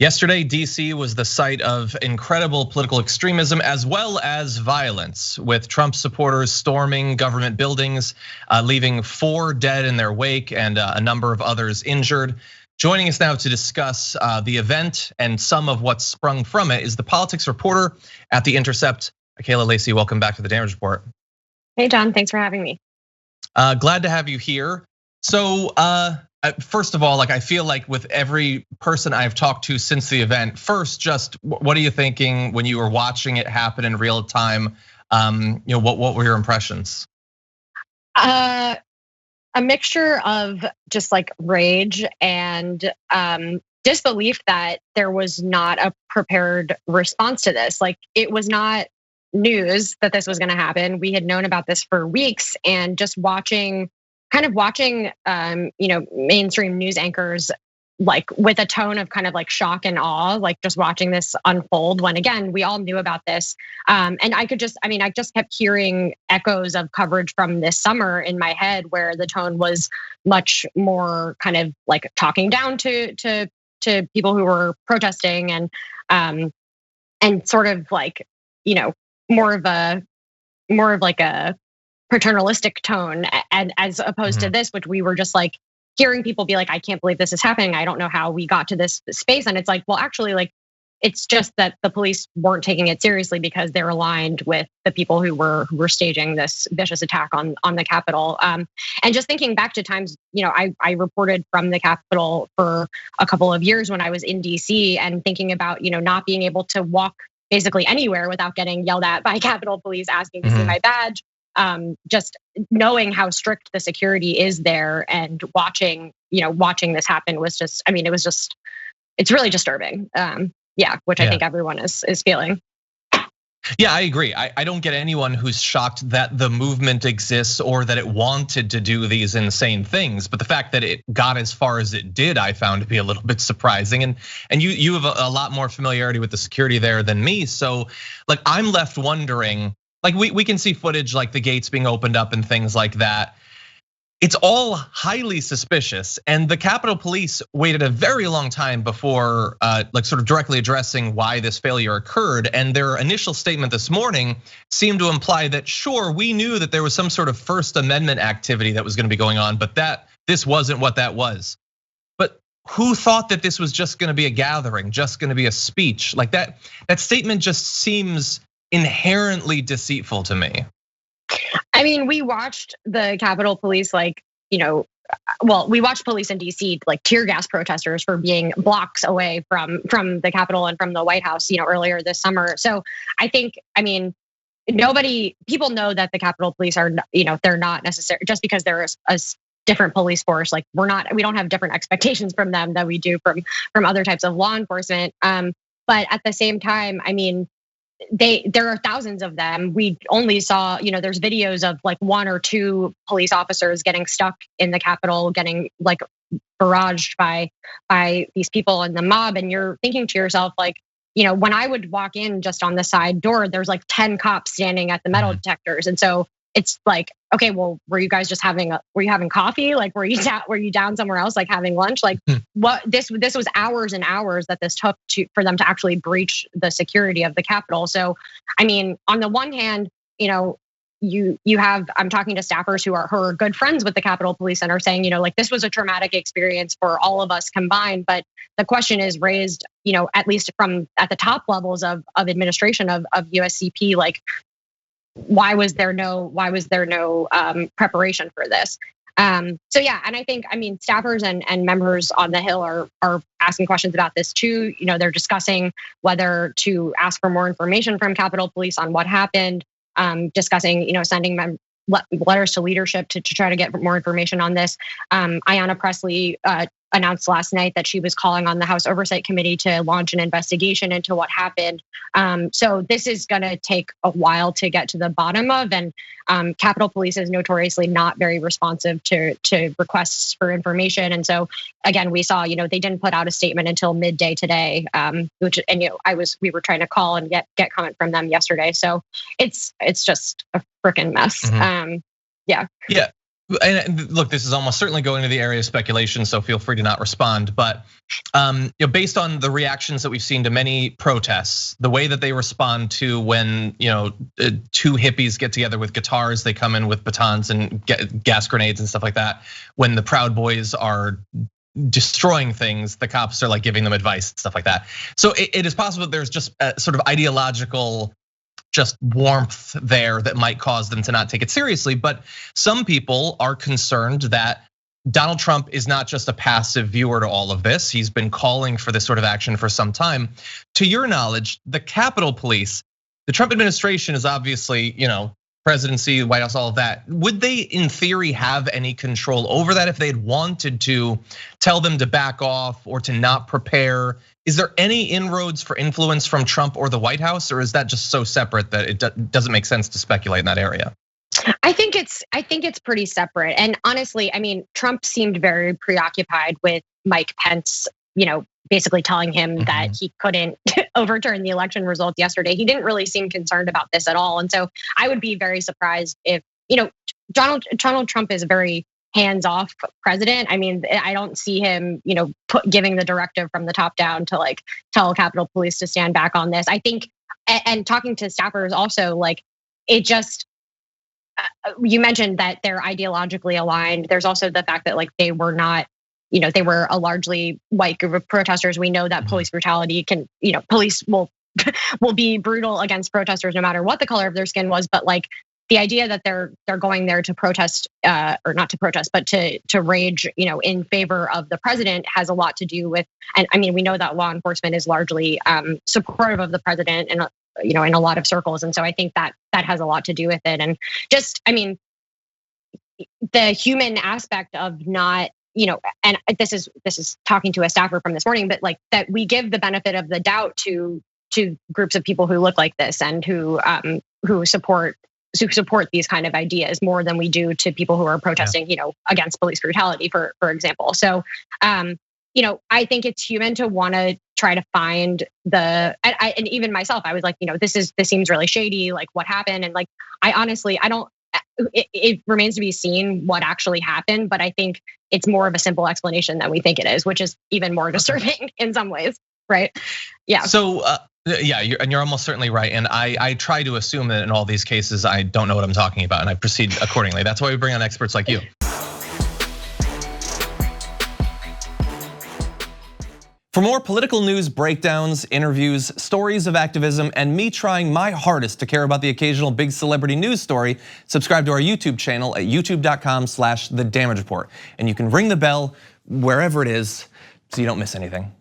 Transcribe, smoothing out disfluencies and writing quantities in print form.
Yesterday, DC was the site of incredible political extremism as well as violence, with Trump supporters storming government buildings, leaving 4 dead in their wake and a number of others injured. Joining us now to discuss the event and some of what's sprung from it is the politics reporter at The Intercept, Akela Lacy. Welcome back to the Damage Report. Hey, John, thanks for having me. Glad to have you here. So, first of all, I feel like with every person I've talked to since the event, first, just what are you thinking when you were watching it happen in real time? What were your impressions? A mixture of just rage and disbelief that there was not a prepared response to this. It was not news that this was going to happen. We had known about this for weeks, and just watching mainstream news anchors with a tone of shock and awe, just watching this unfold when again we all knew about this. And I just kept hearing echoes of coverage from this summer in my head where the tone was much more talking down to people who were protesting and sort of more of a paternalistic tone, and as opposed to this, which we were just hearing people be I can't believe this is happening. I don't know how we got to this space. And it's well, actually, it's just that the police weren't taking it seriously because they're aligned with the people who were staging this vicious attack on the Capitol. And just thinking back to times, I reported from the Capitol for a couple of years when I was in DC, and thinking about not being able to walk basically anywhere without getting yelled at by Capitol Police asking to see my badge. Just knowing how strict the security is there and watching this happen was just, it's really disturbing. Which I think everyone is feeling. Yeah, I agree. I don't get anyone who's shocked that the movement exists or that it wanted to do these insane things. But the fact that it got as far as it did, I found to be a little bit surprising. And you have a lot more familiarity with the security there than me. So I'm left wondering, we can see footage the gates being opened up and things like that. It's all highly suspicious, and the Capitol Police waited a very long time before sort of directly addressing why this failure occurred. And their initial statement this morning seemed to imply that sure, we knew that there was some sort of First Amendment activity that was going to be going on, but that this wasn't what that was. But who thought that this was just going to be a gathering, just going to be a speech? That statement just seems inherently deceitful to me. We watched the Capitol Police we watched police in DC tear gas protesters for being blocks away from the Capitol and from the White House, earlier this summer. So I think, people know that the Capitol Police are, they're not necessary just because they're a different police force. We don't have different expectations from them that we do from other types of law enforcement. But at the same time, there are thousands of them. We only saw, there's videos of 1 or 2 police officers getting stuck in the Capitol, getting barraged by these people in the mob. And you're thinking to yourself, when I would walk in just on the side door, there's 10 cops standing at the metal detectors. And so it's okay, well, were you guys just were you having coffee? Were you down somewhere else, having lunch? What this was hours and hours that this took for them to actually breach the security of the Capitol. So, on the one hand, I'm talking to staffers who are good friends with the Capitol Police and are saying, this was a traumatic experience for all of us combined. But the question is raised, at least at the top levels of administration of USCP, why was there no preparation for this? So yeah, and I think staffers and members on the Hill are asking questions about this too. They're discussing whether to ask for more information from Capitol Police on what happened. Discussing sending letters to leadership to try to get more information on this. Ayanna Pressley announced last night that she was calling on the House Oversight Committee to launch an investigation into what happened. So this is going to take a while to get to the bottom of, and Capitol Police is notoriously not very responsive to requests for information. And so again, we saw, they didn't put out a statement until midday today, we were trying to call and get comment from them yesterday. So it's just a freaking mess. Yeah. And look, this is almost certainly going to the area of speculation, so feel free to not respond. But based on the reactions that we've seen to many protests, the way that they respond to when two hippies get together with guitars, they come in with batons and gas grenades and stuff like that. When the Proud Boys are destroying things, the cops are like giving them advice and stuff like that. So it is possible that there's just a sort of ideological just warmth there that might cause them to not take it seriously. But some people are concerned that Donald Trump is not just a passive viewer to all of this. He's been calling for this sort of action for some time. To your knowledge, the Capitol Police, the Trump administration is obviously, presidency, White House, all of that. Would they, in theory, have any control over that if they'd wanted to tell them to back off or to not prepare? Is there any inroads for influence from Trump or the White House, or is that just so separate that it doesn't make sense to speculate in that area? I think it's pretty separate. And honestly, I mean, Trump seemed very preoccupied with Mike Pence, basically telling him that he couldn't overturn the election results yesterday. He didn't really seem concerned about this at all. And so I would be very surprised if, Donald Trump is a very hands-off president. I mean, I don't see him, giving the directive from the top down to like tell Capitol Police to stand back on this. I think, and talking to staffers also, like it just, you mentioned that they're ideologically aligned. There's also the fact that like they were not, they were a largely white group of protesters. We know that police brutality can, police will be brutal against protesters no matter what the color of their skin was. But like the idea that they're going there to protest, or not to protest, but to rage, in favor of the president has a lot to do with, and I mean, we know that law enforcement is largely supportive of the president and in a lot of circles. And so I think that has a lot to do with it. And just, I mean, the human aspect of not, and this is talking to a staffer from this morning, but like that we give the benefit of the doubt to groups of people who look like this and who support these kind of ideas more than we do to people who are protesting, against police brutality, for example. So, I think it's human to want to try to find and even myself, I was like, this seems really shady. Like what happened? And like, it remains to be seen what actually happened, but I think it's more of a simple explanation than we think it is, which is even more disturbing in some ways, right? Yeah. So, you're almost certainly right. And I try to assume that in all these cases, I don't know what I'm talking about and I proceed accordingly. That's why we bring on experts like you. For more political news, breakdowns, interviews, stories of activism, and me trying my hardest to care about the occasional big celebrity news story, subscribe to our YouTube channel at youtube.com/The Damage Report. And you can ring the bell wherever it is so you don't miss anything.